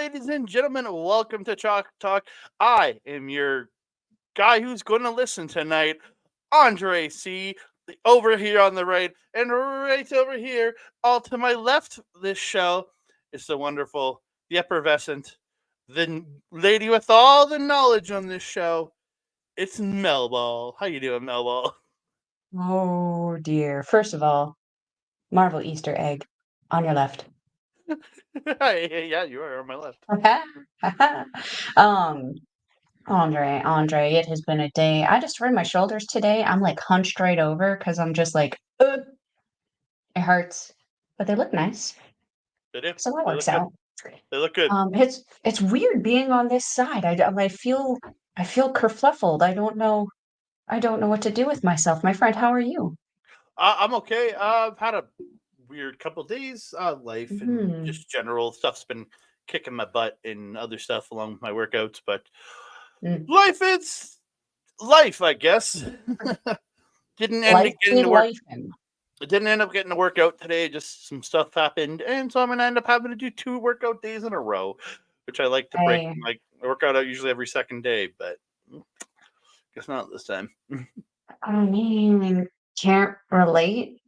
ladies and gentlemen. Welcome to Chalk Talk. I am your guy who's going to listen tonight, Andre C. Over here on the right, and right over here, all to my left, this show is the wonderful, the effervescent, the lady with all the knowledge on this show. It's Melball. How you doing, Melball? Oh dear. First of all, Marvel Easter egg on your left. Yeah, you are on my left. um, Andre, it has been a day. I just hurt my shoulders today. I'm like hunched right over because I'm just like, ugh, it hurts, but they look nice, They do. so that They works look good. out. They look good. It's weird being on this side. I feel kerfluffled. I don't know what to do with myself. My friend, how are you? I'm okay. I've had a weird couple days. Life and Hmm. just general stuff's been kicking my butt and other stuff along with my workouts, but Mm. life is life, I guess. Didn't end Life up getting be to work. lifing. It didn't end up getting to work out today. Just some stuff happened, and so I'm gonna end up having to do 2 workout days in a row, which I like to break. Hey. Like I work out usually every second day, but guess not this time. I mean, can't relate.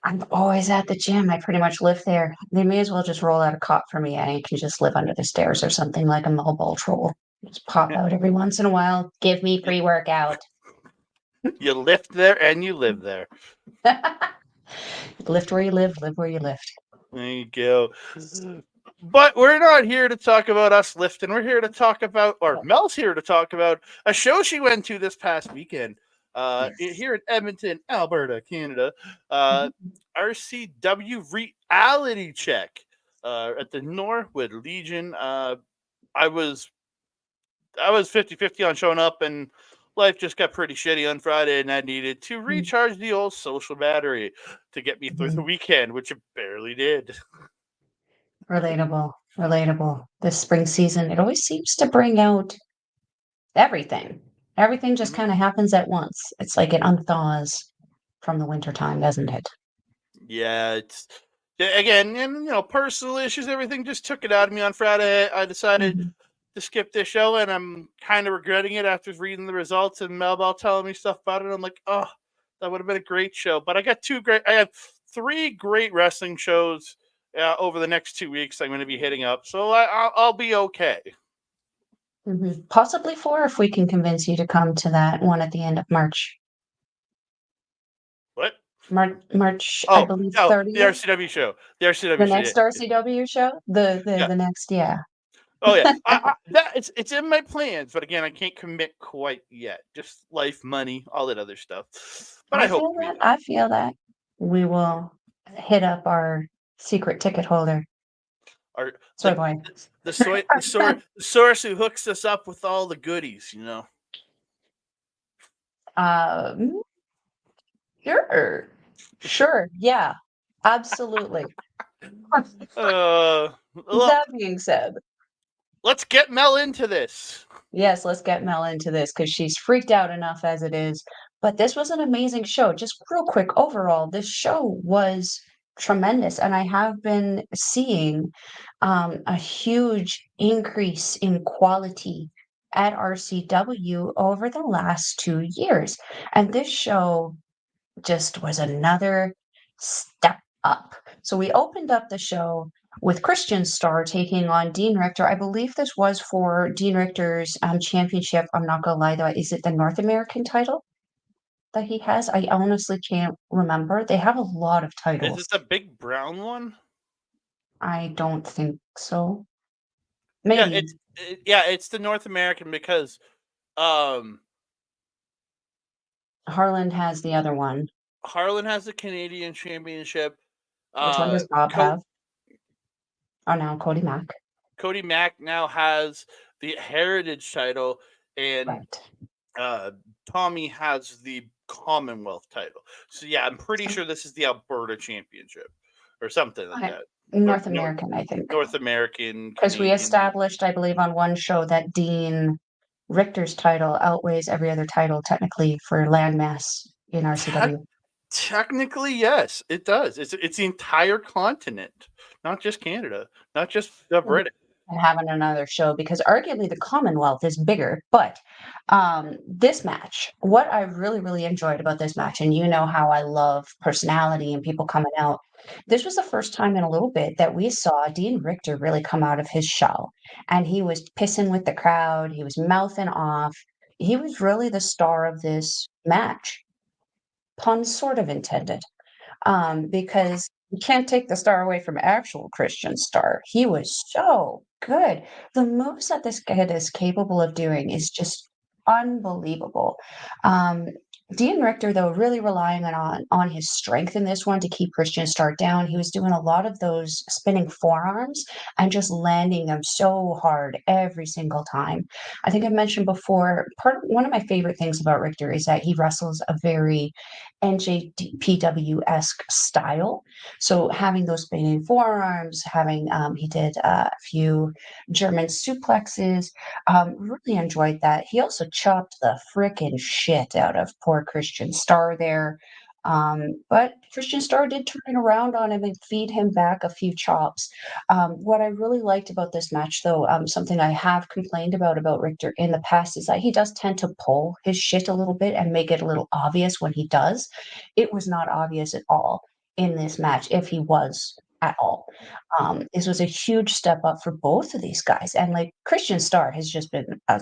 I'm always at the gym. I pretty much live there. They may as well just roll out a cot for me. I can just live under the stairs or something like a Melball troll. Just pop out every once in a while. Give me free workout. You lift there and you live there. Lift where you live where you lift. There you go. But we're not here to talk about us lifting. We're here to talk about, or Mel's here to talk about a show she went to this past weekend here in Edmonton, Alberta, Canada. RCW Reality Check at the Norwood Legion. I was 50-50 on showing up, and life just got pretty shitty on Friday, and I needed to recharge the old social battery to get me through the weekend, which it barely did. Relatable. This spring season, it always seems to bring out everything. Everything just kind of happens at once. It's like it unthaws from the wintertime, doesn't it? Yeah, it's again, and personal issues, everything just took it out of me on Friday. I decided to skip this show, and I'm kind of regretting it after reading the results and Melball telling me stuff about it. I'm like, oh, that would have been a great show. But I have 3 great wrestling shows over the next 2 weeks. I'm going to be hitting up, so I'll be okay. Possibly 4 if we can convince you to come to that one at the end of March. What? March, I believe 30th. The RCW show. The next RCW show? The next, yeah. Oh yeah, it's in my plans, but again, I can't commit quite yet. Just life, money, all that other stuff. But I hope I feel that. We will hit up our secret ticket holder. The source who hooks us up with all the goodies, Sure, yeah, absolutely. That being said, let's get Mel into this. Yes, let's get Mel into this because she's freaked out enough as it is. But this was an amazing show. Just real quick, overall, this show was tremendous, and I have been seeing a huge increase in quality at RCW over the last 2 years. And this show just was another step up. So we opened up the show with Christian Starr taking on Dean Richtor. I believe this was for Dean Richtor's championship. I'm not gonna lie though, is it the North American title that he has? I honestly can't remember. They have a lot of titles. Is it the big brown one? I don't think so. Maybe. It's the North American because Harlan has the other one. Harlan has the Canadian Championship. Which one does Bob have? Oh, no, Cody Mack. Cody Mack now has the Heritage title, and Tommy has the Commonwealth title. So yeah, I'm pretty sure this is the Alberta Championship or something like that. North American, I think. North American. Because we established, I believe, on one show that Dean Richtor's title outweighs every other title technically for landmass in RCW. Technically, yes, it does. It's the entire continent, not just Canada, not just the British. having another show because arguably the Commonwealth is bigger. But this match, what I really, really enjoyed about this match, and you know how I love personality and people coming out. This was the first time in a little bit that we saw Dean Richtor really come out of his shell. And he was pissing with the crowd, he was mouthing off. He was really the star of this match. Pun sort of intended, because you can't take the star away from actual Christian Starr. He was so good. The moves that this kid is capable of doing is just unbelievable. Um, Dean Richtor, though, really relying on his strength in this one to keep Christian Starr down. He was doing a lot of those spinning forearms and just landing them so hard every single time. I think I mentioned before, one of my favorite things about Richtor is that he wrestles a very NJPW-esque style. So having those spinning forearms, having he did a few German suplexes, really enjoyed that. He also chopped the frickin' shit out of poor Christian Starr there. But Christian Starr did turn it around on him and feed him back a few chops. What I really liked about this match, though, something I have complained about Richtor in the past, is that he does tend to pull his shit a little bit and make it a little obvious when he does. It was not obvious at all in this match, if he was at all. This was a huge step up for both of these guys. And like Christian Starr has just been a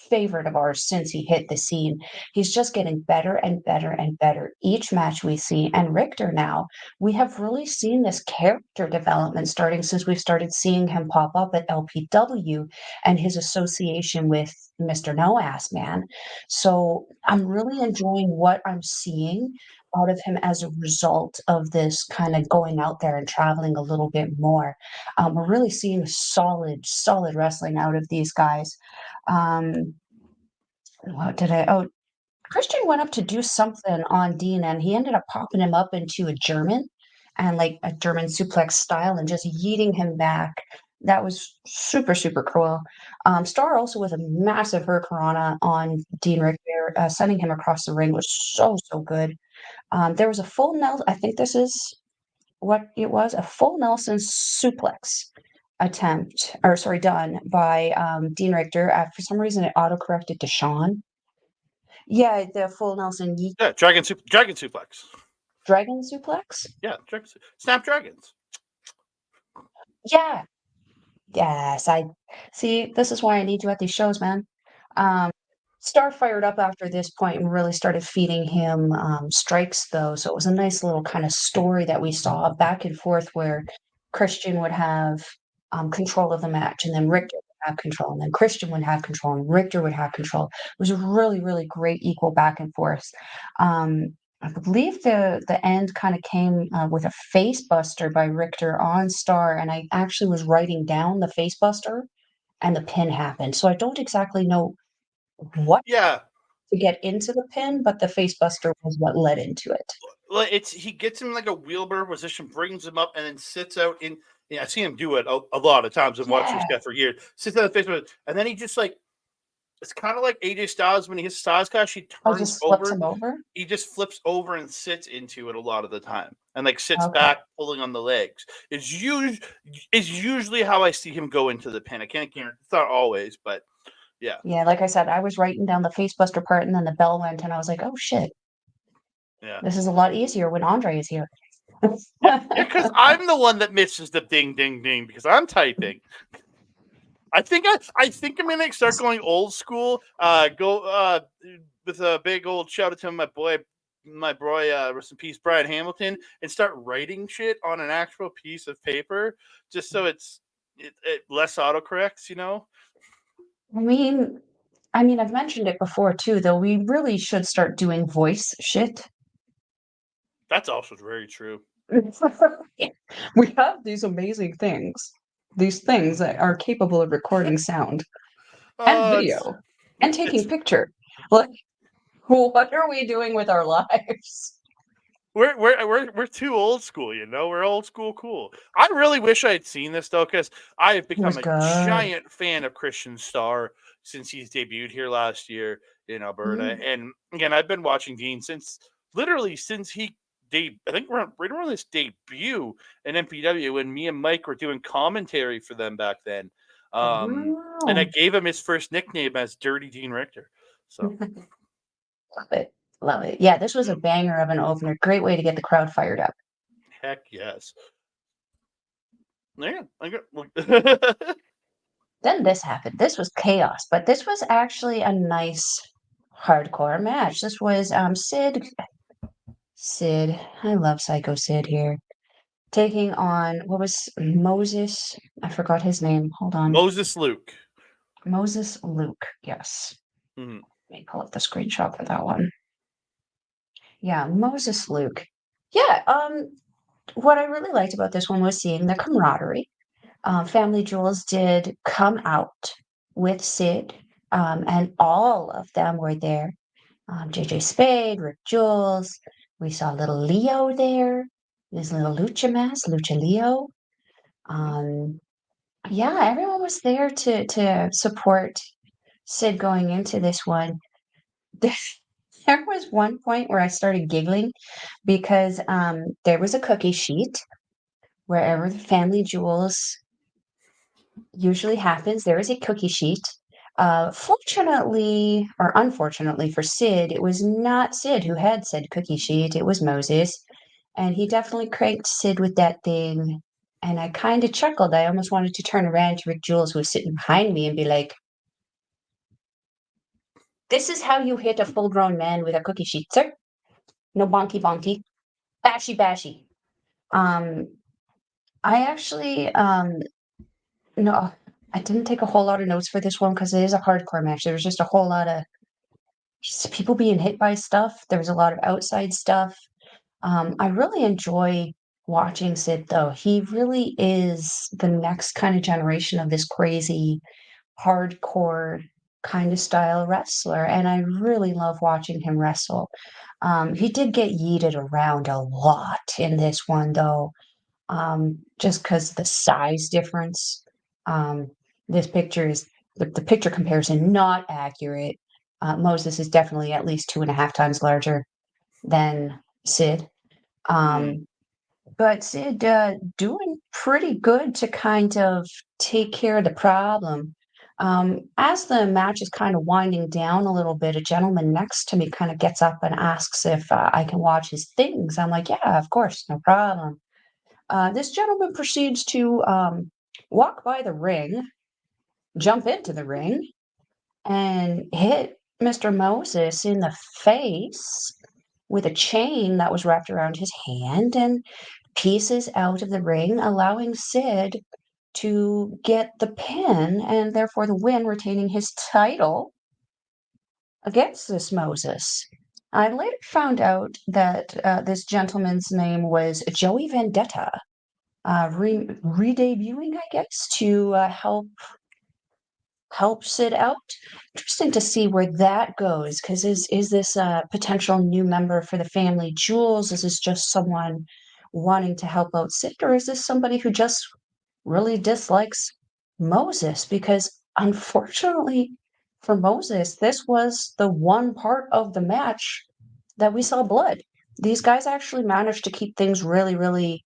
favorite of ours since he hit the scene. He's just getting better and better and better each match we see. And Richtor now, we have really seen this character development starting since we've started seeing him pop up at LPW and his association with Mr. No Ass Man. So I'm really enjoying what I'm seeing out of him as a result of this kind of going out there and traveling a little bit more. We're really seeing solid wrestling out of these guys. Um, what did I? Oh, Christian went up to do something on Dean, and he ended up popping him up into a German, and like a German suplex style, and just yeeting him back. That was super, super cool. Starr also with a massive hurricanrana on Dean Richtor, sending him across the ring was so good. There was a full Nelson. I think this is what it was, a full Nelson suplex attempt, or sorry, done by Dean Richtor. For some reason, it auto corrected to Sean. Yeah, the full Nelson Yeah, dragon suplex. dragon suplex. Yeah, snap dragons. Yeah, yes. I see. This is why I need you at these shows, man. Um, Starr fired up after this point and really started feeding him strikes, though. So it was a nice little kind of story that we saw back and forth where Christian would have control of the match, and then Richtor would have control, and then Christian would have control, and Richtor would have control. It was a really, really great equal back and forth. I believe the end kind of came with a face buster by Richtor on Starr, and I actually was writing down the face buster, and the pin happened. So I don't exactly know what Yeah, to get into the pin, but the face buster was what led into it. well, he gets him like a wheelbarrow position, brings him up, and then sits out in. Yeah, I've seen him do it a lot of times. I've watched this Yeah, guy for years. Sits out the face, and then he just like it's kind of like AJ Styles when he hits Styles Clash. He I turns just flips over. him over. He just flips over and sits into it a lot of the time, and like sits Okay. back, pulling on the legs. It's usually how I see him go into the pin. I can't guarantee. It's not always, but yeah. Yeah, like I said, I was writing down the face buster part, and then the bell went, and I was like, "Oh shit, Yeah. this is a lot easier when Andre is here." Yeah, because I'm the one that misses the ding, ding, ding because I'm typing. I think I'm gonna start going old school. Go with a big old shout out to my boy, rest in peace, Brian Hamilton, and start writing shit on an actual piece of paper, just so it less autocorrects. You know, I mean, I've mentioned it before too, though. We really should start doing voice shit. that's also very true. We have these amazing these things that are capable of recording sound and Oh, video and it's taking picture. Like, what are we doing with our lives? we're too old school, you know. We're old school cool. I really wish I had seen this though, because I have It was become a good. giant fan of Christian Starr since he's debuted here last year in Alberta. Mm. And again, I've been watching Dean since literally since he I think right around his debut in MPW when me and Mike were doing commentary for them back then. And I Wow. gave him his first nickname as Dirty Dean Richtor. So Love it. Love it. Yeah, this was a banger of an opener. Great way to get the crowd fired up. heck yes. Yeah, I got. Then this happened. This was chaos, but this was actually a nice hardcore match. This was Sid. I love Psycho Sid here. Taking on what was Moses? I forgot his name. Hold on. Moses Luke. Moses Luke. Yes. Mhm. Let me pull up the screenshot for that one. Yeah, Moses Luke. Yeah, what I really liked about this one was seeing the camaraderie. Family Julz did come out with Sid, and all of them were there. JJ Spade, Rick Jules. We saw little Leo there. His little Lucha mask, Lucha Leo. Yeah, everyone was there to support Sid going into this one. There was one point where I started giggling because there was a cookie sheet wherever the Family Julz usually happens. There is a cookie sheet. Fortunately or unfortunately for Sid, it was not Sid who had said cookie sheet. It was Moses, and he definitely cranked Sid with that thing. And I kind of chuckled. I almost wanted to turn around to Rick Jules, who was sitting behind me, and be like, "This is how you hit a full-grown man with a cookie sheet, sir. No bonky bonky, bashy bashy." Um, I actually no, I didn't take a whole lot of notes for this one because it is a hardcore match. There was just a whole lot of just people being hit by stuff. There was a lot of outside stuff. I really enjoy watching Sid, though. He really is the next kind of generation of this crazy, hardcore kind of style wrestler, and I really love watching him wrestle. He did get yeeted around a lot in this one, though, just because the size difference. Um, this picture is the picture comparison not accurate. Moses is definitely at least 2.5 times larger than Sid. Mhm. Um, but Sid doing pretty good to kind of take care of the problem. As the match is kind of winding down a little bit, a gentleman next to me kind of gets up and asks if I can watch his things. I'm like, yeah, of course, no problem. This gentleman proceeds to walk by the ring, jump into the ring, and hit Mr. Moses in the face with a chain that was wrapped around his hand and pieces out of the ring, allowing Sid to get the pin and therefore the win, retaining his title against this Moses. I later found out that this gentleman's name was Joey Vendetta, re-debuting, I guess, to help Sid out. Interesting to see where that goes, because is this a potential new member for the Family Julz? Is this just someone wanting to help out Sid, or is this somebody who just really dislikes Moses? Because unfortunately for Moses, this was the one part of the match that we saw blood. These guys actually managed to keep things really, really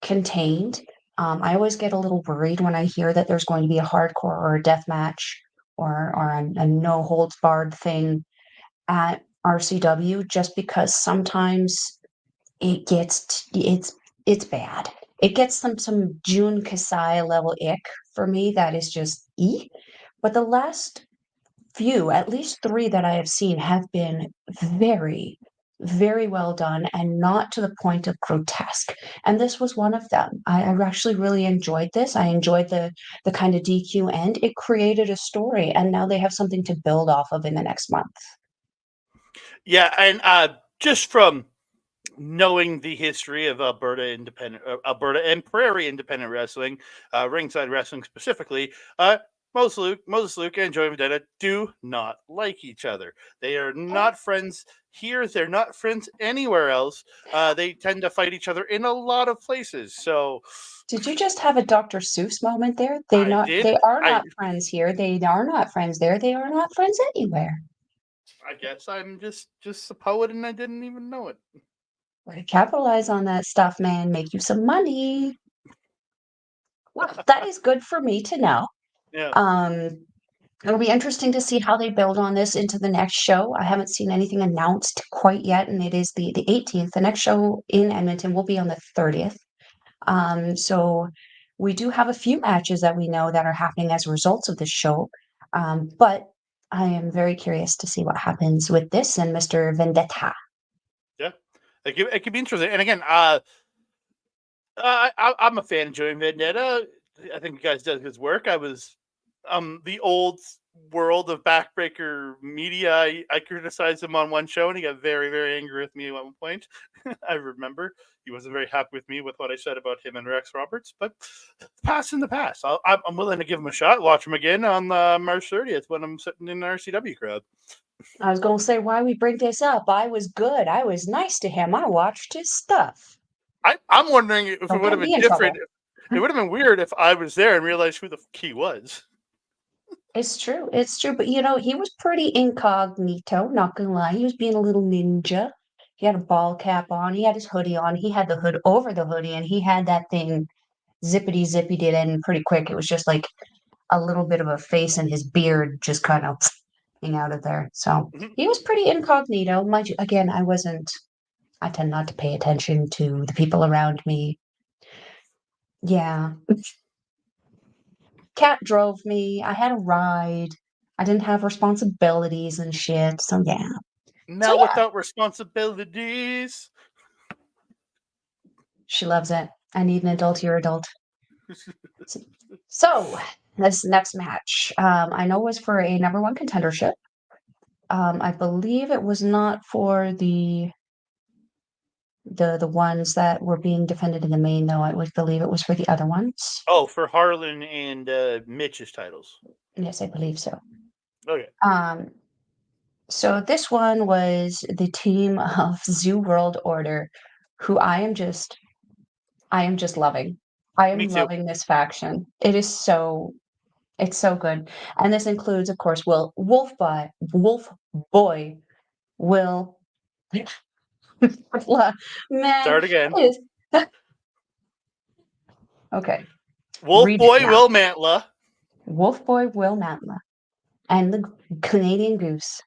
contained. I always get a little worried when I hear that there's going to be a hardcore or a death match or a no holds barred thing at RCW, just because sometimes it's bad. It gets some June Kasai level ick for me. That is just But the last few, at least 3 that I have seen, have been very, very well done and not to the point of grotesque. And this was one of them. I actually really enjoyed this. I enjoyed the kind of DQ end. It created a story, and now they have something to build off of in the next month. Yeah, and just from knowing the history of Alberta and Prairie independent wrestling, ringside wrestling specifically, Moses Luke and Joey Vendetta do not like each other. They are not friends here. They're not friends anywhere else. They tend to fight each other in a lot of places. So Did you just have a Dr. Seuss moment there? I did. They are I not friends here. They are not friends there. They are not friends anywhere. I guess I'm just a poet and I didn't even know it. Way to capitalize on that stuff, man. Make you some money. Well, that is good for me to know. Yeah. It'll be interesting to see how they build on this into the next show. I haven't seen anything announced quite yet, and it is the 18th. The next show in Edmonton will be on the 30th. So we do have a few matches that we know that are happening as a result of this show. But I am very curious to see what happens with this and Mr. Vendetta. Yeah. It could be interesting. And again, I'm a fan of Joey Vendetta. I think you guys did his work. I was the old world of backbreaker media. I criticized him on one show, and he got very, very angry with me at one point. I remember he wasn't very happy with me with what I said about him and Rex Roberts. But past in the past, I'm willing to give him a shot. Watch him again on March 30th when I'm sitting in the RCW crowd. I was going to say why we bring this up. I was good. I was nice to him. I watched his stuff. I'm wondering if Don't it would get have me been in different. trouble. It would have been weird if I was there and realized who the he was. It's true. It's true. But he was pretty incognito, not gonna lie. He was being a little ninja. He had a ball cap on. He had his hoodie on. He had the hood over the hoodie, and he had that thing zippity did end pretty quick. It was just like a little bit of a face and his beard just kind of hang out of there. So Mhm. he was pretty incognito. Mind you, again, I tend not to pay attention to the people around me. Yeah. Cat drove me. I had a ride. I didn't have responsibilities and shit. So yeah. So Now yeah, without responsibilities. she loves it. I need an adult. You're adult. So this next match, I know was for a number one contendership. I believe it was not for the ones that were being defended in the main, though. I would believe it was for the other ones. Oh, for Harlan and Mitch's titles. Yes, I believe so. Okay. So this one was the team of ZooWorldOrder, who I am just loving. I Me am too. loving this faction. It's so good. And this includes, of course, Wolfboy, Will, man, Start again. it is okay. Read it Wolfboy now. Will Mantla. Wolfboy, Will Mantla, and the Canadian Goose,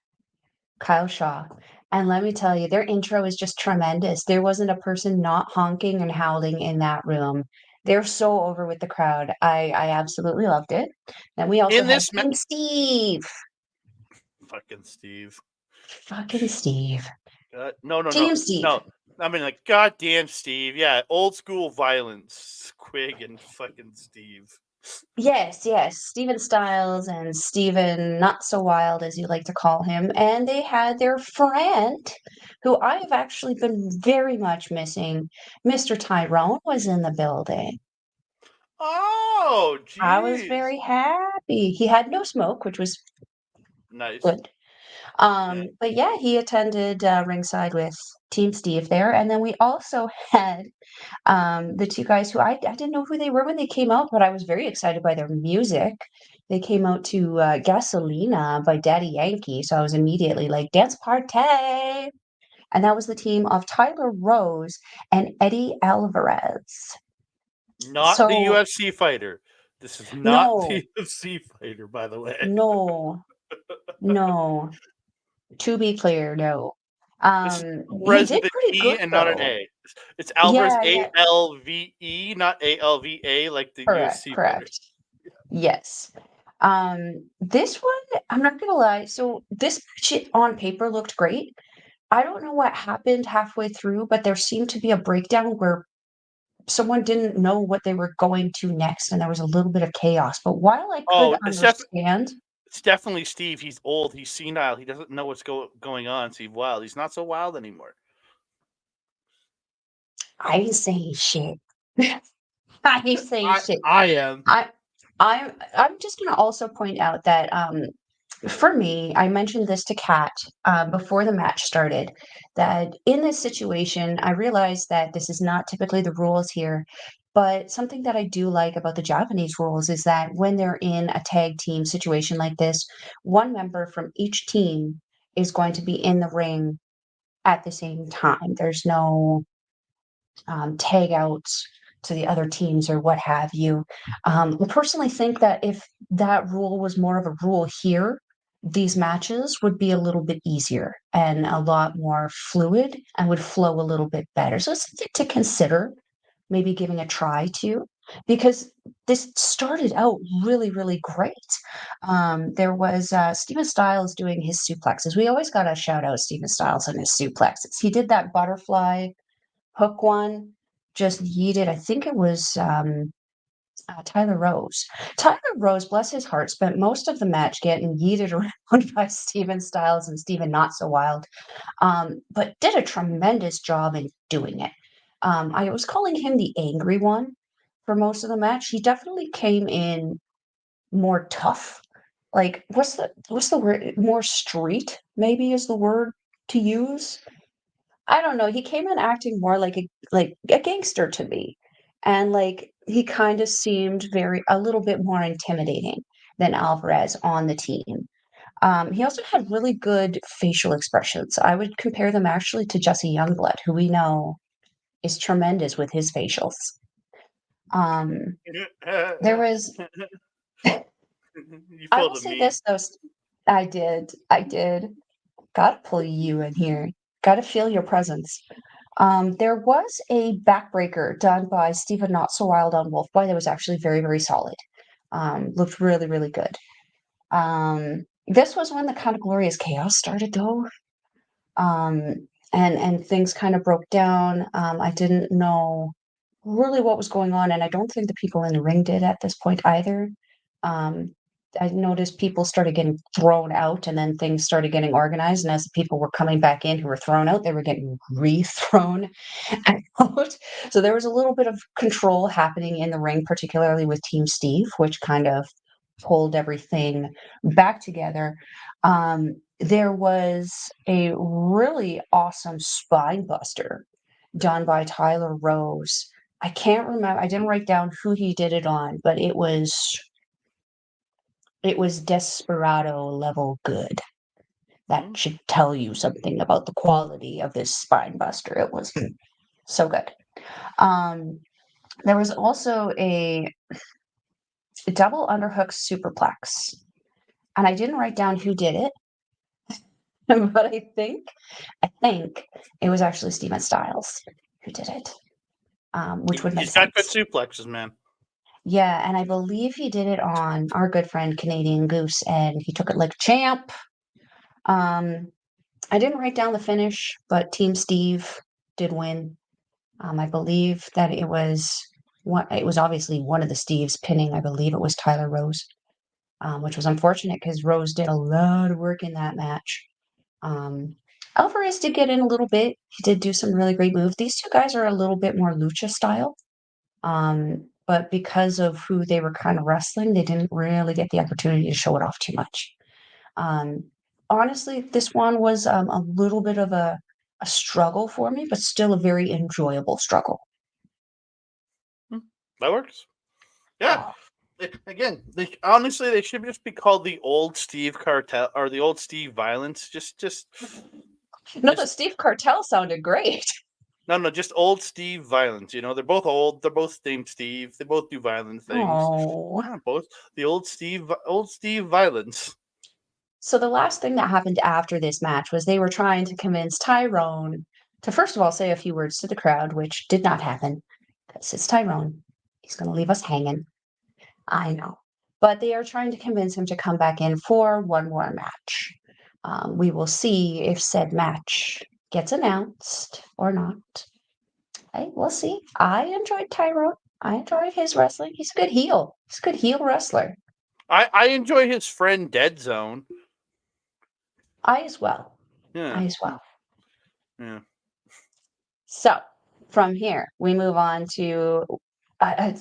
Kyle Shaw. And let me tell you, their intro is just tremendous. There wasn't a person not honking and howling in that room. They're so over with the crowd. I absolutely loved it. Then we also In had this Team Steve. fucking Steve. Fucking Steve. No. Team Steve. No. I mean, like, goddamn Steve. Yeah, old school violence. Quig and fucking Steve. Yes. Steven Styles and Steven Not So Wild, as you like to call him. And they had their friend, who I have actually been very much missing. Mr. Tyrone was in the building. Oh, I was jeez. very happy. He had no smoke, which was Nice. good. Yeah. But yeah, he attended ringside with Team Steve there. And then we also had the two guys who I didn't know who they were when they came out, but I was very excited by their music. They came out to Gasolina by Daddy Yankee. So I was immediately like, dance party. And that was the team of Tyler Rose and Eddie Alverez. Not the So, UFC fighter. This is not no, the UFC fighter, by the way. no, no. To be clear, no. This is He Alvarez did with an pretty E good and not an though. A. It's Alvarez Yeah, yeah. ALVE, not ALVA, like the Correct, UFC fighter. correct. Yes. This one, I'm not gonna lie. So this shit on paper looked great. I don't know what happened halfway through, but there seemed to be a breakdown where someone didn't know what they were going to next, and there was a little bit of chaos. But while I could Oh, understand, it's definitely Steve. He's old. He's senile. He doesn't know what's going on. Steve Wild. He's not so wild anymore. I ain't saying shit. I ain't saying shit. I am. I I'm just gonna also point out that for me, I mentioned this to Kat before the match started, that in this situation, I realized that this is not typically the rules here. But something that I do like about the Japanese rules is that when they're in a tag team situation like this, one member from each team is going to be in the ring at the same time. There's no tag outs to the other teams or what have you. I personally think that if that rule was more of a rule here, these matches would be a little bit easier and a lot more fluid and would flow a little bit better. So it's something to consider, maybe giving a try to, because this started out really, really great. There was Steven Styles doing his suplexes. We always got to shout out Steven Styles and his suplexes. He did that butterfly hook one, just yeeted. I think it was Tyler Rose. Tyler Rose, bless his heart, spent most of the match getting yeeted around by Steven Styles and Steven Not So Wild, but did a tremendous job in doing it. I was calling him the angry one for most of the match. He definitely came in more tough. Like, what's the word? More street, maybe is the word to use. I don't know. He came in acting more like a gangster to me, and like he kind of seemed a little bit more intimidating than Alverez on the team. He also had really good facial expressions. I would compare them actually to Jesse Youngblood, who we know is tremendous with his facials. There was. You I pulled will a say me. this though. I did. I did. Gotta pull you in here. Gotta feel your presence. There was a backbreaker done by Stephen Not So Wild on Wolfboy that was actually very, very solid. Looked really, really good. This was when the kind of glorious chaos started, though, and things kind of broke down. I didn't know really what was going on, and I don't think the people in the ring did at this point either. Um, I noticed people started getting thrown out, and then things started getting organized. And as the people were coming back in who were thrown out, they were getting re-thrown out. So there was a little bit of control happening in the ring, particularly with Team Steve, which kind of pulled everything back together. There was a really awesome spine buster done by Tyler Rose. I can't remember. I didn't write down who he did it on, but it was desperado level good. That should tell you something about the quality of this spine buster. It was so good. Um, there was also a double underhook superplex, and I didn't write down who did it, but I think it was actually Steven Styles who did it, which would make He's got good sense. suplexes, man. Yeah, and I believe he did it on our good friend Canadian Goose, and he took it like a champ. Um, I didn't write down the finish, but Team Steve did win. I believe that it was obviously one of the Steves pinning. I believe it was Tyler Rose, which was unfortunate because Rose did a lot of work in that match. Um, Alvarez did get in a little bit. He did do some really great moves. These two guys are a little bit more lucha style. But because of who they were kind of wrestling, they didn't really get the opportunity to show it off too much. Um, Honestly, this one was a little bit of a struggle for me, but still a very enjoyable struggle. That works. Yeah. Oh, Again, honestly, they should just be called the old Steve Cartel or the old Steve Violence. no, the Steve Cartel sounded great. No, just old Steve Violence. You know, they're both old. They're both named Steve. They both do violent things. Oh. Yeah, both the old Steve Violence. So the last thing that happened after this match was they were trying to convince Tyrone to first of all say a few words to the crowd, which did not happen because it's Tyrone. He's going to leave us hanging. I know. But they are trying to convince him to come back in for one more match. We will see if said match gets announced or not. Hey, we'll see. I enjoyed Tyrone. I enjoyed his wrestling. He's a good heel. He's a good heel wrestler. I enjoy his friend Dead Zone. I as well. Yeah. I as well. Yeah. So from here, we move on to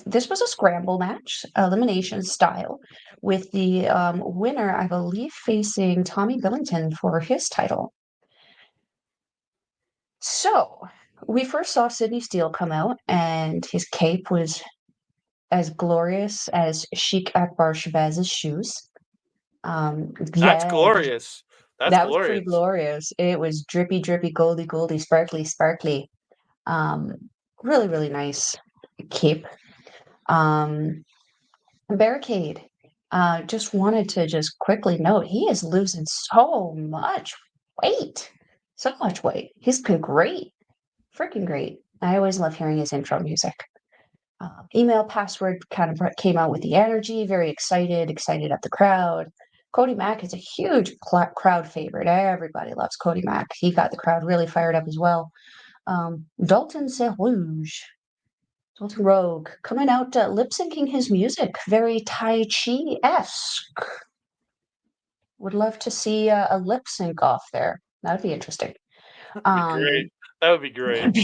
this was a scramble match, elimination style, with the winner, I believe, facing Tommy Billington for his title. So we first saw Sidney Steele come out, and his cape was as glorious as Sheikh Akbar Shabaz's shoes. That's Yeah, glorious. That's that was pretty glorious. glorious. It was drippy, drippy, goldy, goldy, sparkly, sparkly. Um, Really, really nice keep. Barricade. Just wanted to just quickly note he is losing so much weight. So much weight. He's been great. Freaking great. I always love hearing his intro music. Email password kind of came out with the energy, very excited at the crowd. Cody Mack is a huge crowd favorite. Everybody loves Cody Mack. He got the crowd really fired up as well. Dalton Rouge, Dalton Rogue, coming out lip syncing his music, very Tai Chi esque. Would love to see a lip sync off there. That would be interesting. That'd be great. That would be great.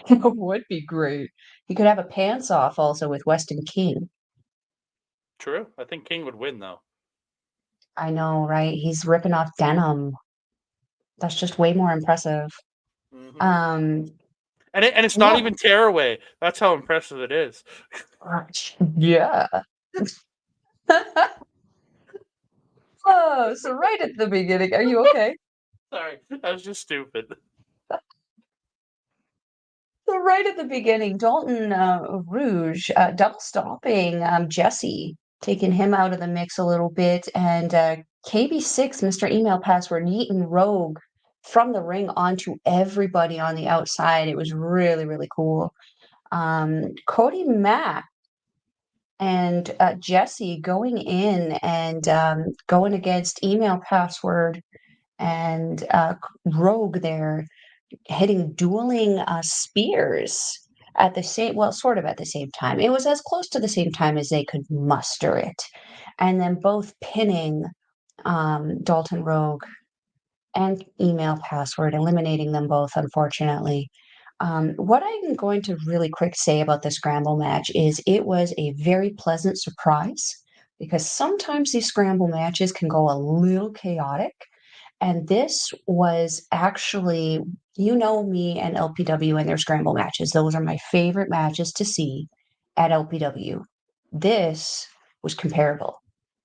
It would be great. He could have a pants off also with Weston King. True. I think King would win though. I know, right? He's ripping off denim. That's just way more impressive. Mm-hmm. And it's not even tearaway. That's how impressive it is. Yeah. Oh, so right at the beginning, are you okay? Sorry, that was just stupid. So right at the beginning, Dalton Rouge double stopping Jesse, taking him out of the mix a little bit, and KB6, Mr. Email Password, yeeting Rogue from the ring onto everybody on the outside. It was really, really cool. Cody Mack and Jesse going in and going against Email Password and Rogue there, hitting dueling spears at the same, well, sort of at the same time. It was as close to the same time as they could muster it. And then both pinning Dalton Rogue and Email Password, eliminating them both, unfortunately. What I'm going to really quick say about the scramble match is it was a very pleasant surprise because sometimes these scramble matches can go a little chaotic. And this was actually, you know me and LPW and their scramble matches. Those are my favorite matches to see at LPW. This was comparable.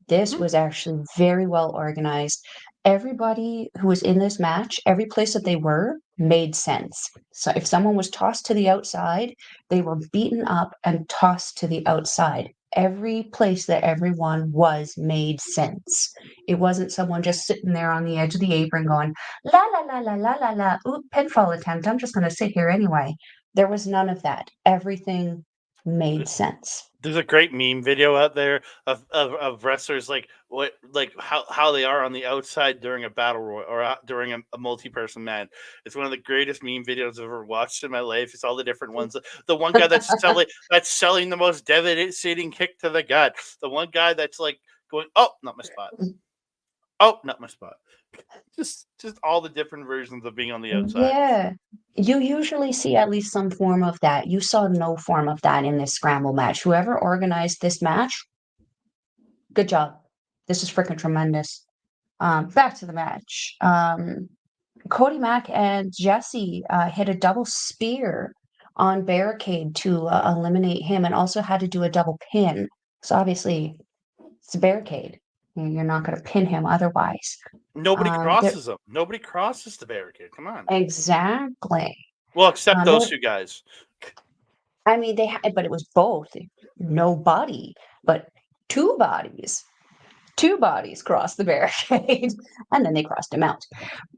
This was actually very well organized. Everybody who was in this match, every place that they were, made sense. So if someone was tossed to the outside, they were beaten up and tossed to the outside. Every place that everyone was made sense. It wasn't someone just sitting there on the edge of the apron going, la la la la la la la, oop, pinfall attempt. I'm just going to sit here anyway. There was none of that. Everything made sense. There's a great meme video out there of wrestlers like how they are on the outside during a battle royal or during a multi-person match. It's one of the greatest meme videos I've ever watched in my life. It's all the different ones. The one guy that's selling the most devastating kick to the gut. The one guy that's like going, oh, not my spot. Oh, not my spot. Just all the different versions of being on the outside. Yeah. You usually see at least some form of that. You saw no form of that in this scramble match. Whoever organized this match, good job. This is freaking tremendous. Back to the match. Cody Mack and Jesse hit a double spear on Barricade to eliminate him and also had to do a double pin. So obviously, it's a Barricade. You're not going to pin him otherwise. Nobody crosses them. Nobody crosses the Barricade. Come on. Exactly. Well, except those two guys. I mean, but it was both. No body, but two bodies. Two bodies crossed the barricade, and then they crossed him out.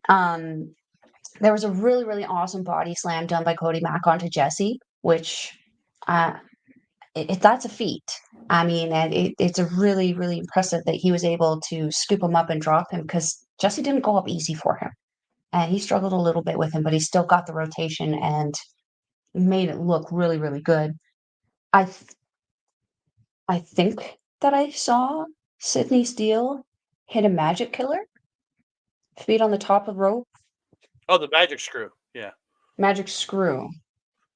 There was a really, really awesome body slam done by Cody Mack onto Jesse, which that's a feat. I mean, and it's a really, really impressive that he was able to scoop him up and drop him because Jesse didn't go up easy for him. And he struggled a little bit with him, but he still got the rotation and made it look really, really good. I think that I saw Sydney Steele hit a magic killer, feet on the top of rope. Oh, the magic screw. Yeah. Magic screw.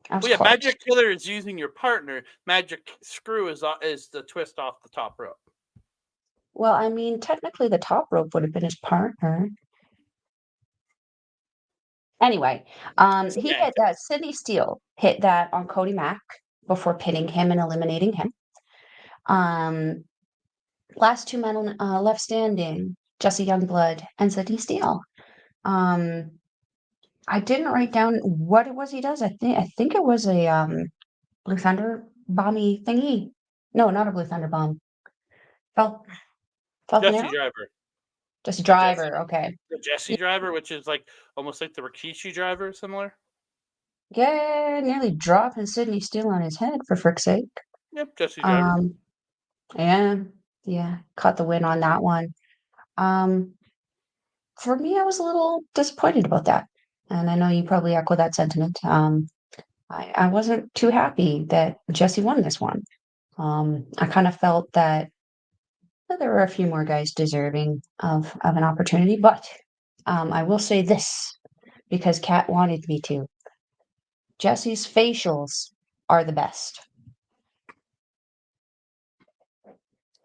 Well, yeah, magic killer is using your partner. Magic screw is the twist off the top rope. Well, I mean, technically the top rope would have been his partner. Anyway, he hit that. Sydney Steele hit that on Cody Mack before pinning him and eliminating him. Last two men left standing, Jesse Youngblood and Sydney Steele. I I didn't write down what it was he does. I think it was a Blue Thunder bomby thingy. No, not a Blue Thunder bomb. Falcon Jesse Arrow? Driver. Just a The Jesse, driver, okay. the Jesse Driver, which is like almost like the Rikishi Driver, similar. Yeah, nearly dropping Sydney Steele on his head, for frick's sake. Yep, Jesse Driver. Yeah, caught the win on that one. For me, I was a little disappointed about that, and I know you probably echo that sentiment. I wasn't too happy that Jesse won this one. I kind of felt that there were a few more guys deserving of an opportunity, but I will say this because Kat wanted me to. Jesse's facials are the best.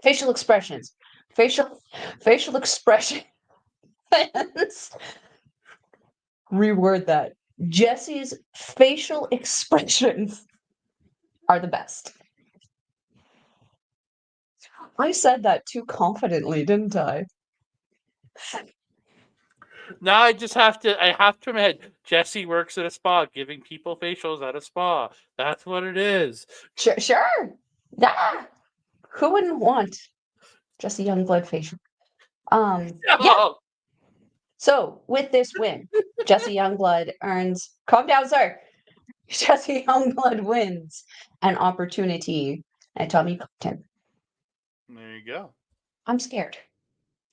Facial expressions. Facial expression. Reword that. Jesse's facial expressions are the best. I said that too confidently, didn't I? Now I have to admit, Jesse works at a spa, giving people facials at a spa. That's what it is. Sure. Yeah. Who wouldn't want Jesse Youngblood facial? Yeah. Oh, So with this win, Jesse Youngblood earns. Calm down, sir. Jesse Youngblood wins an opportunity at Tommy Compton. there you go. I'm scared.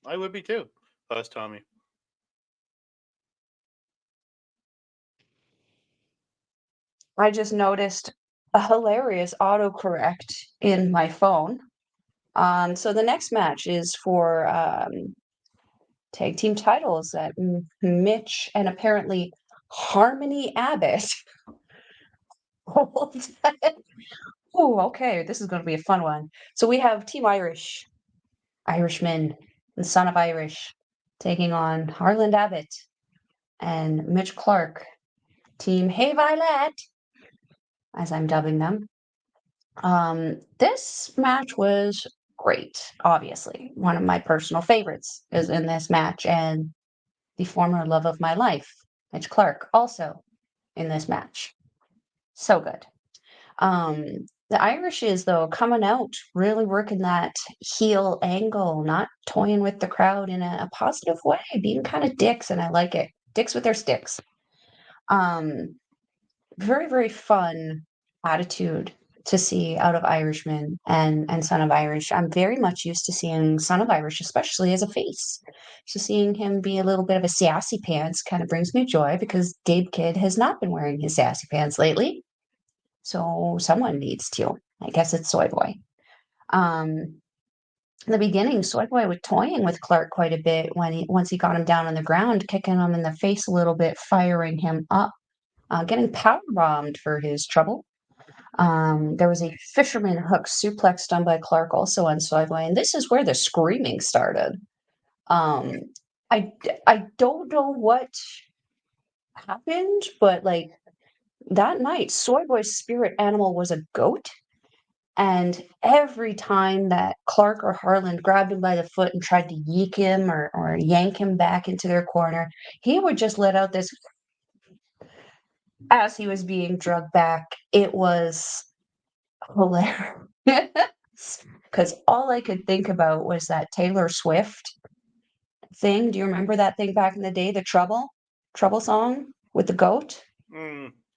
I would be too. Us, Tommy. I just noticed a hilarious autocorrect in my phone. So the next match is for tag team titles that Mitch and apparently Harmony Abbott hold. Oh, okay. This is going to be a fun one. So we have Team Irish, Irishman, the Son of Irish, taking on Harlan Abbott and Mitch Clarke. Team Hey Violet, as I'm dubbing them. This match was great. Obviously, one of my personal favorites is in this match, and the former love of my life, Mitch Clarke, also in this match. So good. The Irish is though coming out, really working that heel angle, not toying with the crowd in a positive way, being kind of dicks, and I like it. Dicks with their sticks. Very, very fun attitude to see out of Irishman and Son of Irish. I'm very much used to seeing Son of Irish, especially as a face. So seeing him be a little bit of a sassy pants kind of brings me joy because Gabe Kidd has not been wearing his sassy pants lately. So someone needs to. I guess it's Soy Boy. In the beginning, Soy Boy was toying with Clarke quite a bit once he got him down on the ground, kicking him in the face a little bit, firing him up, getting power bombed for his trouble. There was a fisherman hook suplex done by Clarke also on Soy Boy, and this is where the screaming started. I don't know what happened, but like that night, Soy Boy's spirit animal was a goat. And every time that Clarke or Harlan grabbed him by the foot and tried to yeek him or yank him back into their corner, he would just let out this as he was being drugged back. It was hilarious. Because all I could think about was that Taylor Swift thing. Do you remember that thing back in the day, the Trouble song with the goat?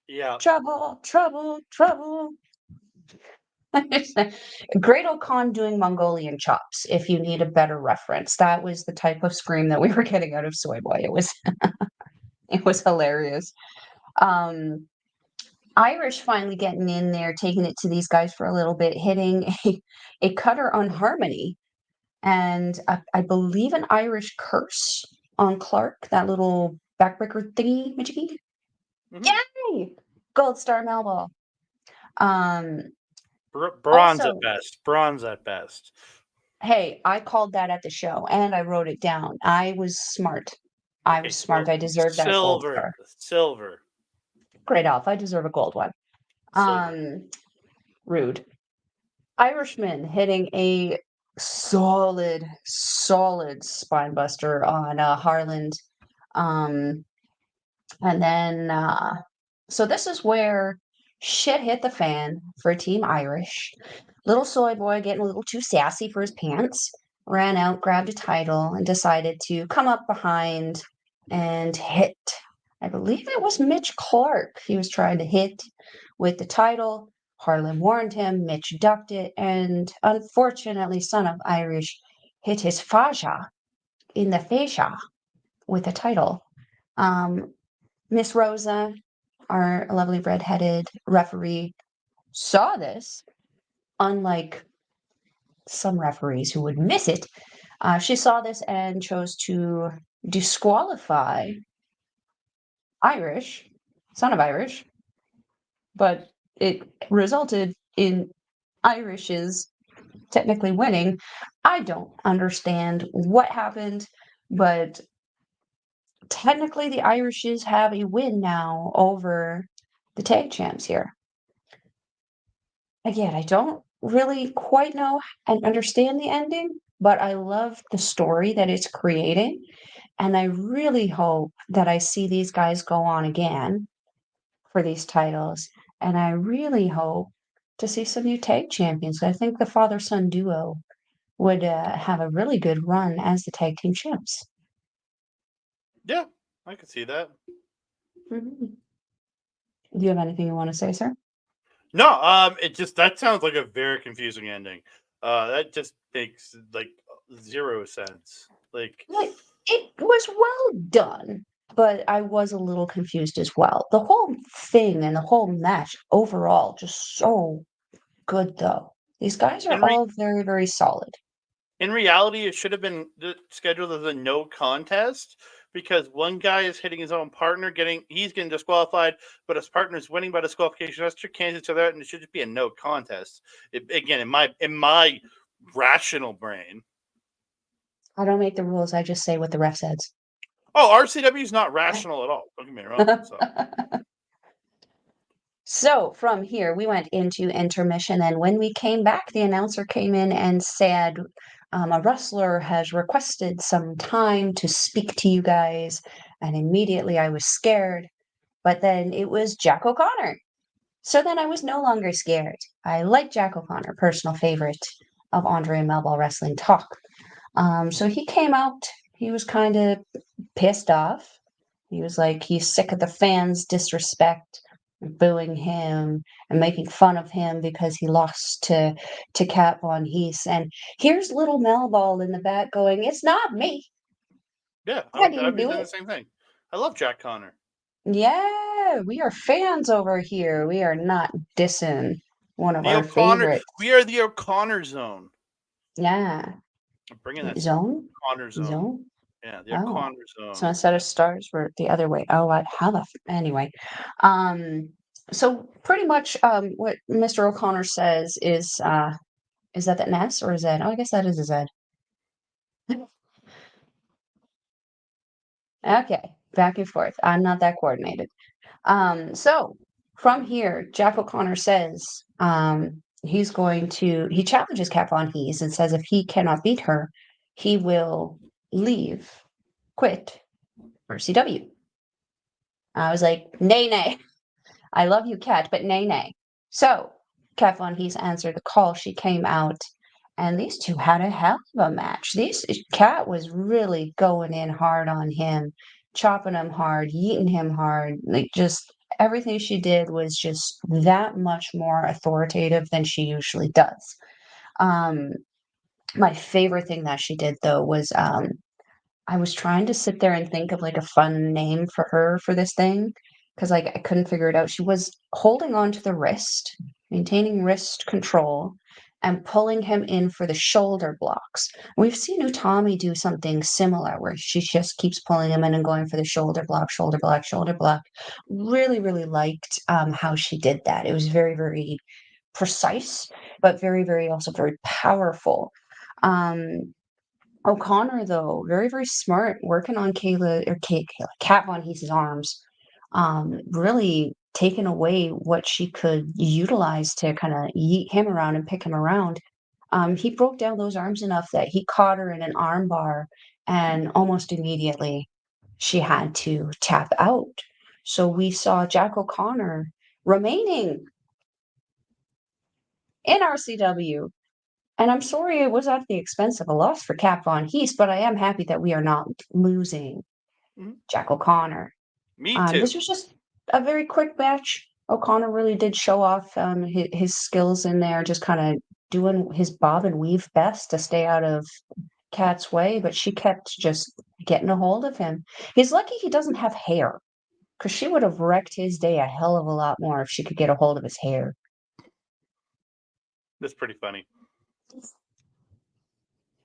Yeah. Trouble, trouble, trouble. Great O'Con doing Mongolian chops, if you need a better reference. That was the type of scream that we were getting out of Soy Boy. It was hilarious. Irish finally getting in there, taking it to these guys for a little bit, hitting a cutter on Harmony, and I believe an Irish curse on Clarke, that little backbreaker thingy, majiggy. Yay! Gold Star Melball. Bronze also, at best. Bronze at best. Hey, I called that at the show, and I wrote it down. I was smart. I was smart. I deserved that gold star. Silver. Great Alpha. I deserve a gold one. Rude. Irishman hitting a solid spine buster on Harland. And then, so this is where shit hit the fan for Team Irish. Little soy boy getting a little too sassy for his pants, ran out, grabbed a title, and decided to come up behind and hit. I believe it was Mitch Clarke he was trying to hit with the title. Harlan warned him, Mitch ducked it, and unfortunately, Son of Irish hit his fascia in the fascia with the title. Miss Rosa, our lovely redheaded referee, saw this, unlike some referees who would miss it. She saw this and chose to disqualify Irish, Son of Irish, but it resulted in Irish's technically winning. I don't understand what happened, but technically the Irishes have a win now over the tag champs here. Again, I don't really quite know and understand the ending, but I love the story that it's creating. And I really hope that I see these guys go on again for these titles. And I really hope to see some new tag champions. I think the father son duo would have a really good run as the tag team champs. Yeah, I could see that. Mm-hmm. Do you have anything you want to say, sir? No, it just that sounds like a very confusing ending. That just makes like zero sense. Like, It was well done, but I was a little confused as well. The whole thing and the whole match overall just so good, though. These guys are in re- all very, very solid. in reality, it should have been scheduled as a no contest because one guy is hitting his own partner, he's getting disqualified, but his partner's winning by disqualification. That's two cancels each other, and it should just be a no contest. Again, in my rational brain. I don't make the rules. I just say what the ref says. Oh, RCW is not rational at all. Don't get me wrong. So from here, we went into intermission, and when we came back, the announcer came in and said, a wrestler has requested some time to speak to you guys. And immediately I was scared, but then it was Jack O'Connor. So then I was no longer scared. I like Jack O'Connor, personal favorite of Andre and Melball Wrestling Talk. So he came out. He was kind of pissed off. He was like, he's sick of the fans' disrespect, booing him and making fun of him because he lost to Cat Von Hees. And here's little Melball in the back going, "It's not me. Yeah, I I'd didn't be do doing it." the same thing. I love Jack Connor. Yeah, we are fans over here. We are not dissing one of our favorites. We are the O'Connor zone. Yeah. I'm bringing that Zone? O'Connor zone. Zone? Yeah, the Oh. O'Connor zone. So instead of stars, we're the other way. Oh, how the anyway. So pretty much what Mr. O'Connor says is that an S or a Z? Oh, I guess that is a Z. Okay, back and forth. I'm not that coordinated. So from here, Jack O'Connor says he challenges Kat Von Hees and says if he cannot beat her, he will quit RCW. I was like, nay, nay. I love you, Kat, but nay, nay. So Kat Von Hees answered the call. She came out, and these two had a hell of a match. Kat was really going in hard on him, chopping him hard, yeeting him hard. Like, just everything she did was just that much more authoritative than she usually does. My favorite thing that she did, though, was I was trying to sit there and think of like a fun name for her for this thing because like I couldn't figure it out. She was holding on to the wrist, maintaining wrist control, and pulling him in for the shoulder blocks. We've seen Utami do something similar where she just keeps pulling him in and going for the shoulder block, shoulder block, shoulder block. Really, really liked how she did that. It was very, very precise, but very, very also very powerful. O'Connor, though, very, very smart, working on Kat Von Hees' arms, really taking away what she could utilize to kind of yeet him around and pick him around. He broke down those arms enough that he caught her in an arm bar, and almost immediately she had to tap out. So we saw Jack O'Connor remaining in RCW. And I'm sorry it was at the expense of a loss for Cap Von Hees, but I am happy that we are not losing Jack O'Connor. Me too. This was just a very quick match. O'Connor really did show off his skills in there, just kind of doing his bob and weave best to stay out of Kat's way, but she kept just getting a hold of him. He's lucky he doesn't have hair, because she would have wrecked his day a hell of a lot more if she could get a hold of his hair. That's pretty funny.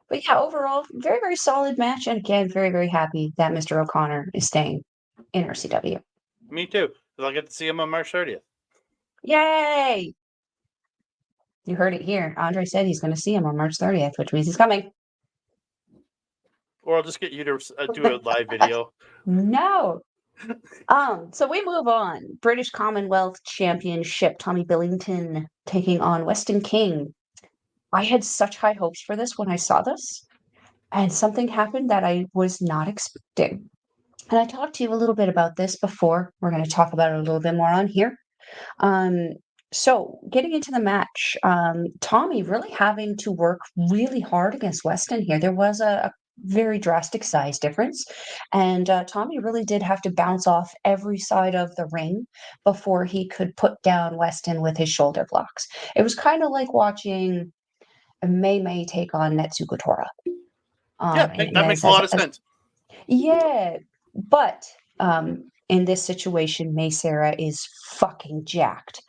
But yeah, overall, very, very solid match. And again, very, very happy that Mr. O'Connor is staying in RCW. Me too, because I'll get to see him on March 30th. Yay! You heard it here. Andre said he's going to see him on March 30th, which means he's coming. Or I'll just get you to do a live video. No. So we move on. British Commonwealth Championship. Tommy Billington taking on Weston King. I had such high hopes for this when I saw this, and something happened that I was not expecting. And I talked to you a little bit about this before. We're going to talk about it a little bit more on here. So getting into the match, Tommy really having to work really hard against Weston here. There was a very drastic size difference, and Tommy really did have to bounce off every side of the ring before he could put down Weston with his shoulder blocks. It was kind of like watching May take on Netsuko Tora. That makes a lot of sense. Yeah, but in this situation, May Sarah is fucking jacked.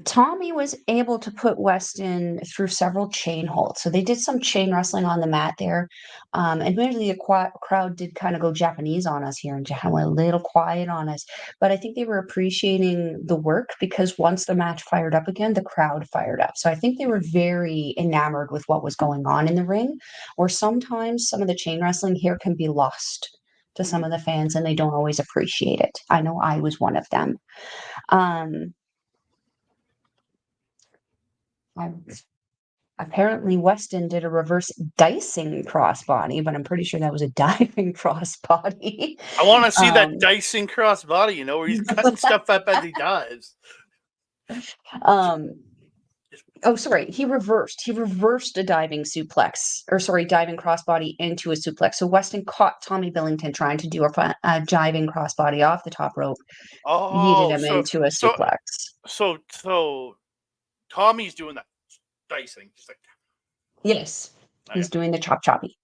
Tommy was able to put Weston through several chain holds. So they did some chain wrestling on the mat there. Admittedly, the crowd did kind of go Japanese on us here and went a little quiet on us. But I think they were appreciating the work, because once the match fired up again, the crowd fired up. So I think they were very enamored with what was going on in the ring, or sometimes some of the chain wrestling here can be lost to some of the fans and they don't always appreciate it. I know I was one of them. Apparently Weston did a reverse dicing crossbody, but I'm pretty sure that was a diving crossbody. I want to see that dicing crossbody, where he's cutting stuff up as he dives. Oh, sorry. He reversed a diving crossbody into a suplex. So Weston caught Tommy Billington trying to do a diving crossbody off the top rope. Yeeted him into a suplex. So Tommy's doing that dicing. Just like, yes, he's doing the choppy.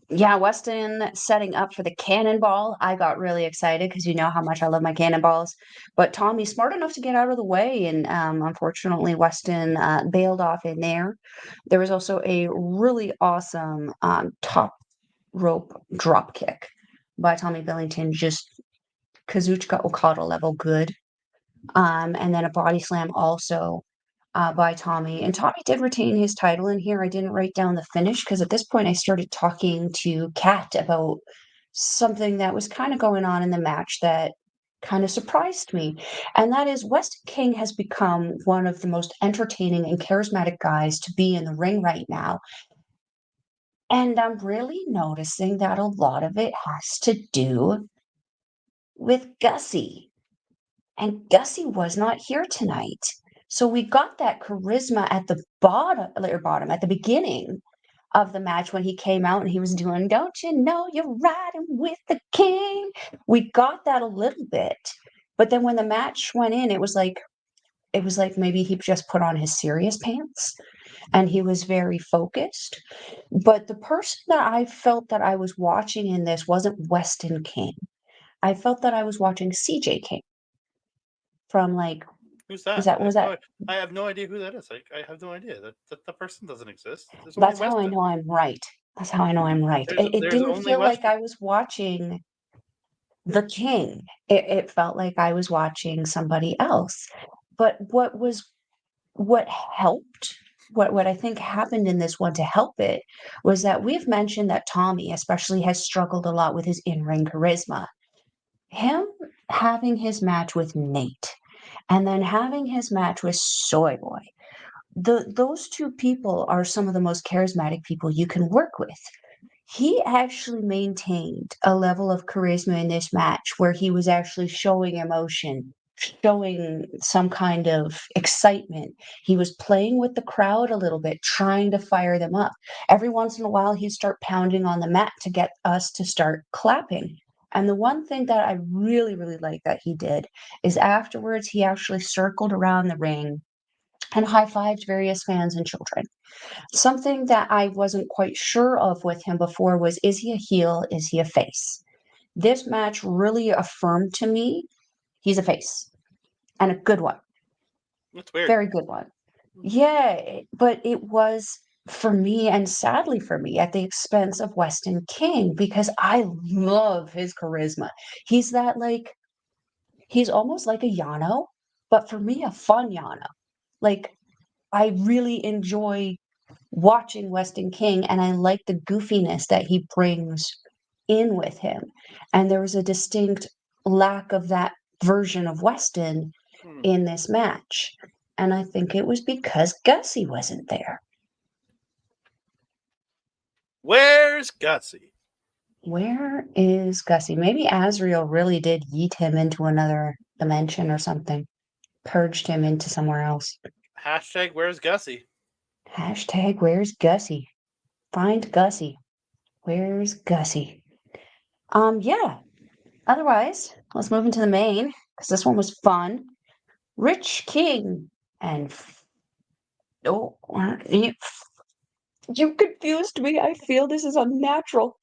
Yeah, Weston setting up for the cannonball. I got really excited because you know how much I love my cannonballs. But Tommy's smart enough to get out of the way, and unfortunately, Weston bailed off in there. There was also a really awesome top rope drop kick by Tommy Billington, just Kazuchika Okada level good. And then a body slam also by Tommy. And Tommy did retain his title in here. I didn't write down the finish because at this point I started talking to Kat about something that was kind of going on in the match that kind of surprised me. And that is Weston King has become one of the most entertaining and charismatic guys to be in the ring right now. And I'm really noticing that a lot of it has to do with Gussie. And Gussie was not here tonight. So we got that charisma at the bottom, at the beginning of the match when he came out and he was doing, "Don't you know you're riding with the king?" We got that a little bit. But then when the match went in, it was like maybe he just put on his serious pants and he was very focused. But the person that I felt that I was watching in this wasn't Weston King. I felt that I was watching CJ King from who's that? I have no idea who that is. I have no idea. That person doesn't exist. That's how I know I'm right. It didn't feel like I was watching the King. It felt like I was watching somebody else. But what helped, what I think happened in this one to help it, was that we've mentioned that Tommy especially has struggled a lot with his in-ring charisma. Him having his match with Nate and then having his match with Soy Boy, those two people are some of the most charismatic people you can work with. he actually maintained a level of charisma in this match where he was actually showing emotion, showing some kind of excitement. He was playing with the crowd a little bit, trying to fire them up. Every once in a while, he'd start pounding on the mat to get us to start clapping. And the one thing that I really, really like that he did is afterwards, he actually circled around the ring and high-fived various fans and children. Something that I wasn't quite sure of with him before was, is he a heel? Is he a face? This match really affirmed to me he's a face, and a good one. That's weird. Very good one. Yeah, but it was for me, and sadly for me, at the expense of Weston King, because I love his charisma. He's that like, he's almost like a Yano, but for me, a fun Yano. Like, I really enjoy watching Weston King, and I like the goofiness that he brings in with him. And there was a distinct lack of that version of Weston in this match. And I think it was because Gussie wasn't there. Where's Gussie? Where is Gussie? Maybe Azrael really did yeet him into another dimension or something. Purged him into somewhere else. Hashtag where's Gussie? Hashtag where's Gussie? Find Gussie. Where's Gussie? Yeah. Otherwise, let's move into the main, because this one was fun. Rich King and you confused me. I feel this is unnatural.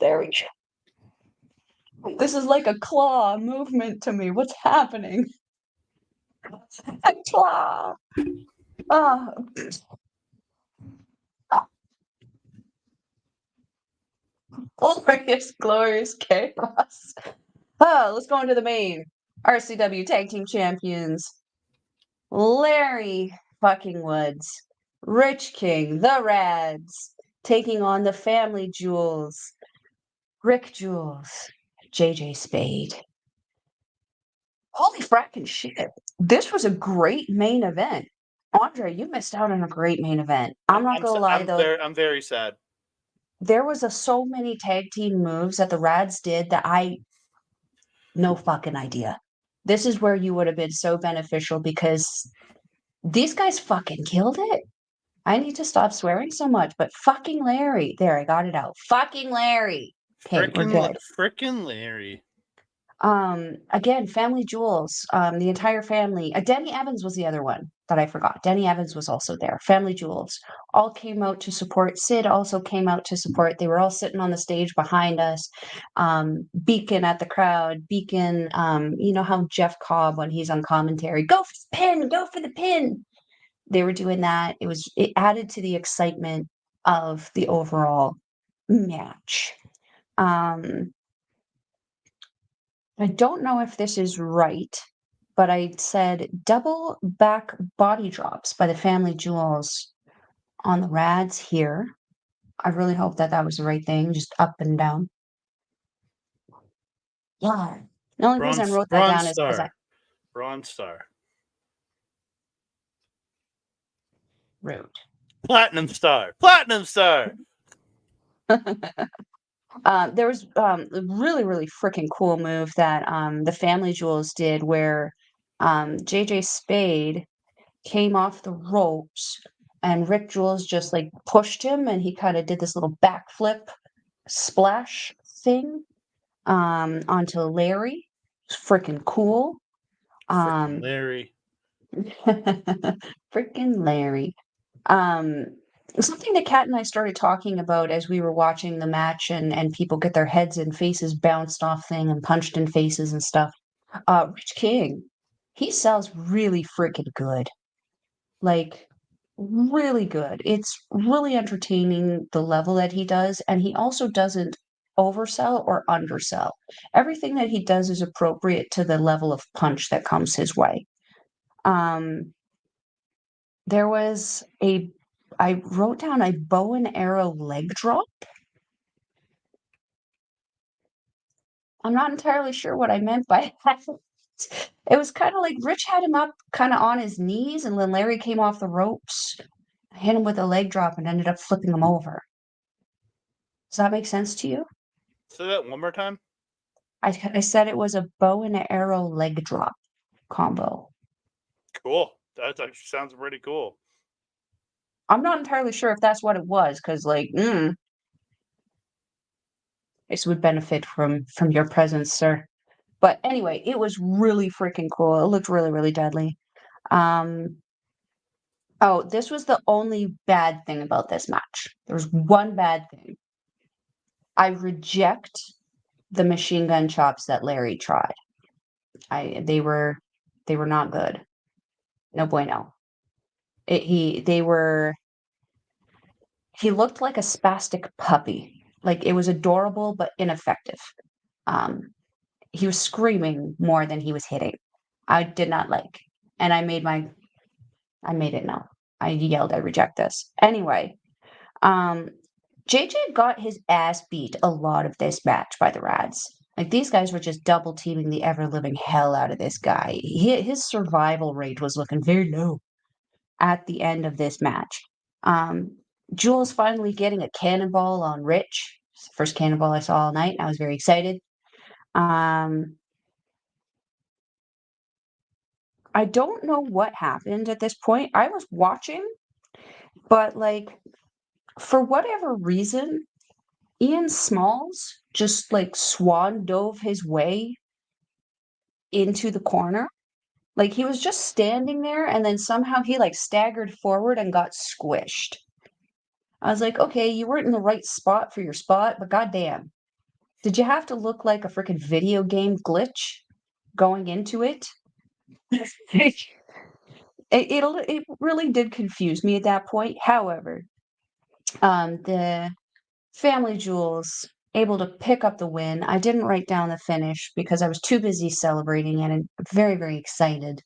This is like a claw movement to me. What's happening? A claw. Oh. Glorious chaos. Oh, let's go into the main. RCW Tag Team Champions. Larry fucking Woods. Rich King, the Radz, taking on the Family Julz. Rick Jules, JJ Spade. Holy fracking shit. This was a great main event. Andre, you missed out on a great main event. I'm not gonna lie though. I'm very sad. There was so many tag team moves that the Radz did that no fucking idea. This is where you would have been so beneficial because these guys fucking killed it. I need to stop swearing so much, but fucking Larry. There, I got it out. Fucking Larry. Okay, we're good. Frickin' Larry. Again, Family Julz, the entire family. Denny Evans was the other one that I forgot. Denny Evans was also there. Family Julz all came out to support. Sid also came out to support. They were all sitting on the stage behind us, beacon at the crowd, beacon. You know how Jeff Cobb, when he's on commentary, go for the pin, go for the pin. They were doing that. It added to the excitement of the overall match. I don't know if this is right, but I said double back body drops by the Family Julz on the Radz here. I really hope that was the right thing, just up and down. Yeah. The only reason I wrote that down is because Bronze Star. Rude. Platinum Star. Platinum Star. There was a really, really freaking cool move that the Family Julz did where JJ Spade came off the ropes and Rick Jules just like pushed him and he kind of did this little backflip splash thing onto Larry. It's freaking cool. Frickin' Larry. Freaking Larry. Something that Kat and I started talking about as we were watching the match and people get their heads and faces bounced off thing and punched in faces and stuff. Rich King, he sells really freaking good. Like, really good. It's really entertaining the level that he does, and he also doesn't oversell or undersell. Everything that he does is appropriate to the level of punch that comes his way. There was I wrote down a bow and arrow leg drop. I'm not entirely sure what I meant by that. It was kind of like Rich had him up kind of on his knees, and then Larry came off the ropes, hit him with a leg drop, and ended up flipping him over. Does that make sense to you? Say that one more time. I said it was a bow and arrow leg drop combo. Cool. That actually sounds pretty cool. I'm not entirely sure if that's what it was, because this would benefit from your presence, sir. But anyway, it was really freaking cool. It looked really, really deadly. Oh, this was the only bad thing about this match. There was one bad thing. I reject the machine gun chops that Larry tried. They were not good. No bueno. He looked like a spastic puppy. Like, it was adorable but ineffective. He was screaming more than he was hitting. I did not like. And I made it known. I yelled, I reject this. Anyway, JJ got his ass beat a lot of this match by the Radz. Like, these guys were just double teaming the ever living hell out of this guy. His survival rate was looking very low at the end of this match. Jules finally getting a cannonball on Rich. First cannonball I saw all night. I was very excited. I don't know what happened at this point. I was watching, but like, for whatever reason, Ian Smalls just like swan dove his way into the corner. Like, he was just standing there and then somehow he like staggered forward and got squished. I was like, okay, you weren't in the right spot for your spot, but goddamn. Did you have to look like a freaking video game glitch going into it? It really did confuse me at that point. However, the Family Julz able to pick up the win. I didn't write down the finish because I was too busy celebrating and very, very excited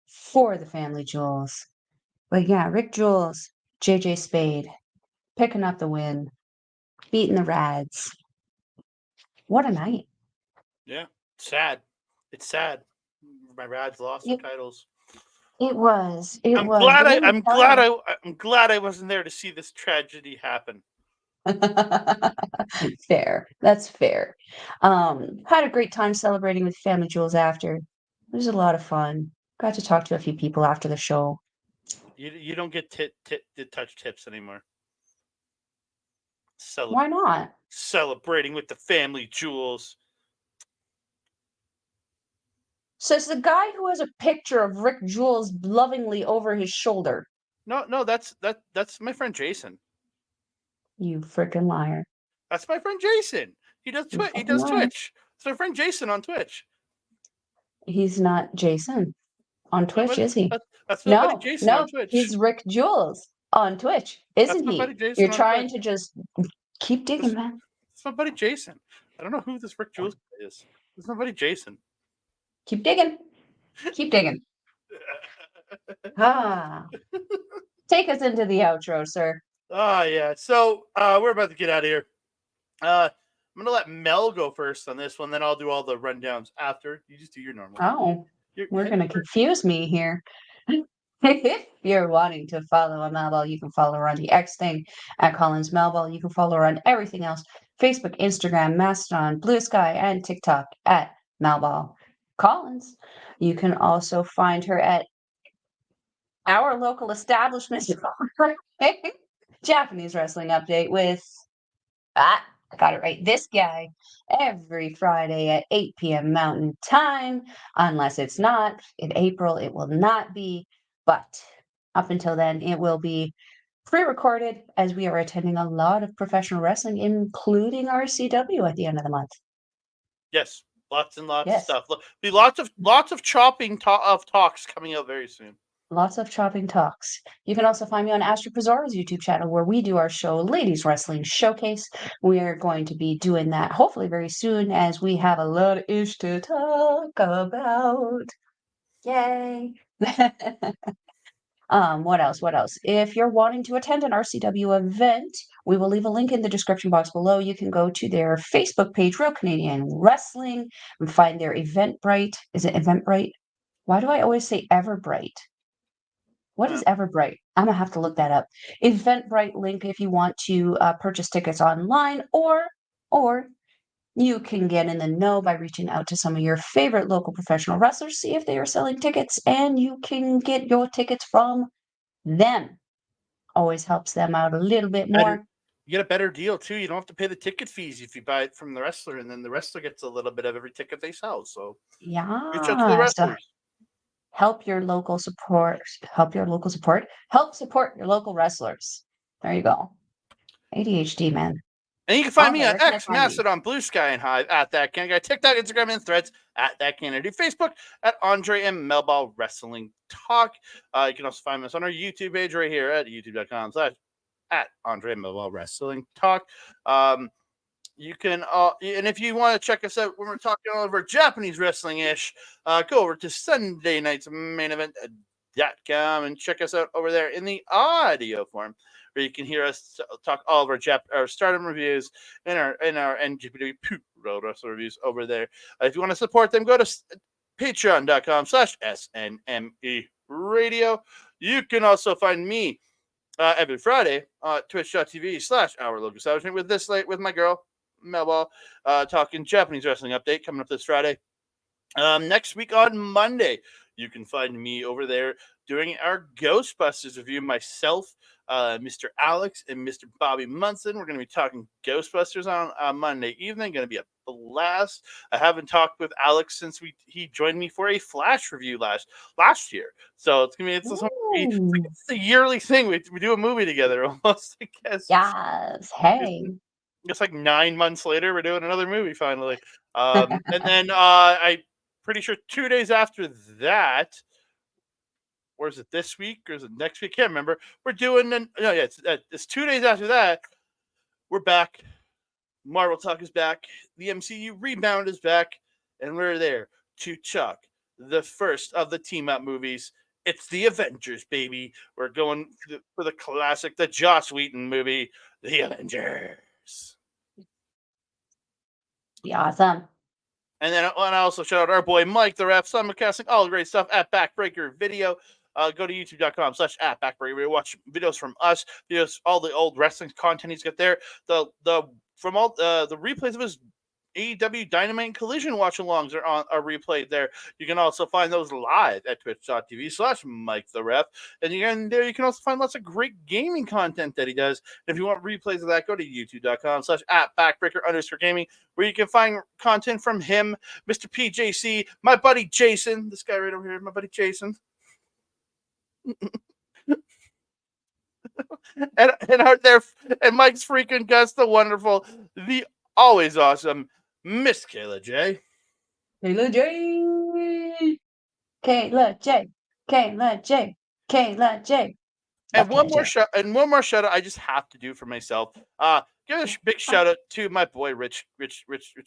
for the Family Julz. But yeah, Rick Jules, JJ Spade, picking up the win, beating the Radz. What a night. Yeah. Sad. It's sad. My Radz lost their titles. It was. I'm glad I wasn't there to see this tragedy happen. Fair. That's fair. Had a great time celebrating with Family Julz after. It was a lot of fun. Got to talk to a few people after the show. You don't get to touch tips anymore. Why not? Celebrating with the Family Julz. Says the guy who has a picture of Rick Jules lovingly over his shoulder. No, that's my friend Jason. You freaking liar. That's my friend Jason. He does Twitch. It's my friend Jason on Twitch. He's not Jason on Twitch, is he? That's my buddy Jason on Twitch. He's Rick Jules on Twitch, isn't he? You're trying to just keep digging, man. It's my buddy Jason. I don't know who this Rick Jules is. It's my buddy Jason. Keep digging. Keep digging. Take us into the outro, sir. Yeah. So we're about to get out of here. I'm gonna let Mel go first on this one, then I'll do all the rundowns after. You just do your normal. Oh, we're gonna confuse me here. If you're wanting to follow a Melball, you can follow her on the X thing at Collins Melball. You can follow her on everything else: Facebook, Instagram, Mastodon, Blue Sky, and TikTok at Melball Collins. You can also find her at our local establishment, Japanese Wrestling Update with I got it right. This guy every Friday at 8 p.m. Mountain Time, unless it's not. In April, it will not be. But up until then, it will be pre-recorded as we are attending a lot of professional wrestling, including RCW at the end of the month. Yes, lots and lots of stuff. Be lots of chopping of talks coming out very soon. Lots of chopping talks. You can also find me on Astrid Pizarro's YouTube channel where we do our show, Ladies Wrestling Showcase. We are going to be doing that hopefully very soon as we have a lot of ish to talk about. Yay. What else? If you're wanting to attend an RCW event, we will leave a link in the description box below. You can go to their Facebook page, Real Canadian Wrestling, and find their Eventbrite. Is it Eventbrite? Why do I always say Everbright? What is Everbright? I'm gonna have to look that up. Eventbrite link if you want to purchase tickets online, or you can get in the know by reaching out to some of your favorite local professional wrestlers, see if they are selling tickets, and you can get your tickets from them. Always helps them out a little bit more. You get a better deal too. You don't have to pay the ticket fees if you buy it from the wrestler, and then the wrestler gets a little bit of every ticket they sell. So reach out to the Yeah. So wrestlers. help your local support. Help your local support. Help support your local wrestlers. There you go. ADHD, man. And you can find All me right, on where can I X, find you? Mastodon, Blue Sky, and Hive at That Can Guy, TikTok, Instagram, and Threads at That Can Do, Facebook at Andre and Melball Wrestling Talk. You can also find us on our YouTube page right here at youtube.com/ at Andre and Melball Wrestling Talk. You can, and if you want to check us out when we're talking all over Japanese wrestling ish, go over to Sunday night's main event.com and check us out over there in the audio form, where you can hear us talk all of our Stardom reviews and our NGPW Road Wrestler reviews over there. If you want to support them, go to patreon.com/SNME Radio. You can also find me every Friday twitch.tv/our local establishment with this late with my girl Melball talking Japanese wrestling update coming up this Friday. Next week on Monday, you can find me over there doing our Ghostbusters review. Myself, Mr. Alex, and Mr. Bobby Munson. We're going to be talking Ghostbusters on Monday evening. Going to be a blast. I haven't talked with Alex since he joined me for a Flash review last year. So it's gonna be it's a yearly thing. We do a movie together almost. I guess. Yes. Hey. It's like 9 months later, we're doing another movie finally. And then I'm pretty sure 2 days after that, or is it this week or is it next week? Can't remember. We're doing it's 2 days after that. We're back. Marvel Talk is back. The MCU Rebound is back, and we're there to talk the first of the team up movies. It's the Avengers, baby. We're going for the classic, the Joss Whedon movie, The Avengers. Be awesome. And then I also shout out our boy Mike, the ref, simulcasting all the great stuff at Backbreaker Video. Go to youtube.com/@Backbreaker. Watch videos from us, videos, all the old wrestling content he's got there. From all the replays of his AEW Dynamite and Collision watch-alongs are replayed there. You can also find those live at twitch.tv/Mike the Ref. And you can also find lots of great gaming content that he does. And if you want replays of that, go to youtube.com/@Backbreaker_gaming, where you can find content from him, Mr. PJC, my buddy Jason, this guy right over here, my buddy Jason. and Mike's freaking Gus, the wonderful, the always awesome Miss Kayla J. Kayla J. Kayla J. Kayla J. Kayla J. And one more shout out I just have to do for myself. Give a big shout out to my boy Rich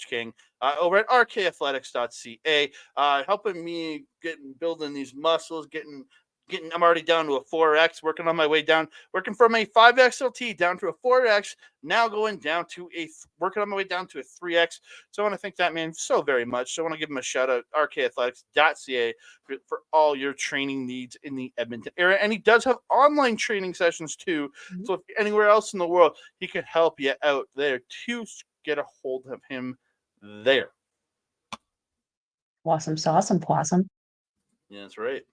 King over at rkathletics.ca, helping me building these muscles, getting. I'm already down to a 4X, working from a 5XLT down to a 4X, now working on my way down to a 3X. So I want to thank that man so very much. So I want to give him a shout out, rkathletics.ca, for all your training needs in the Edmonton area. And he does have online training sessions too. Mm-hmm. So if you're anywhere else in the world, he could help you out there to get a hold of him there. Awesome. Yeah, that's right.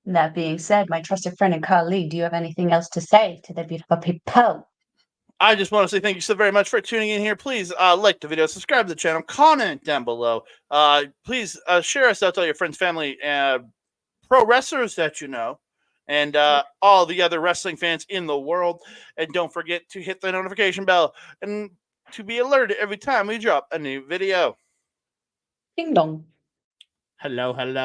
That being said, my trusted friend and colleague, do you have anything else to say to the beautiful people? I just want to say thank you so very much for tuning in here. Please like the video, subscribe to the channel, comment down below. Please share us out to all your friends, family, pro wrestlers that you know, and all the other wrestling fans in the world. And don't forget to hit the notification bell and to be alerted every time we drop a new video. Ding dong. Hello. And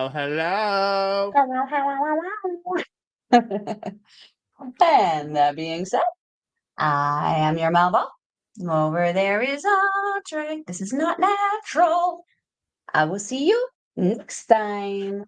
that being said, I am your Melball. Over there is Andre. This is not natural. I will see you next time.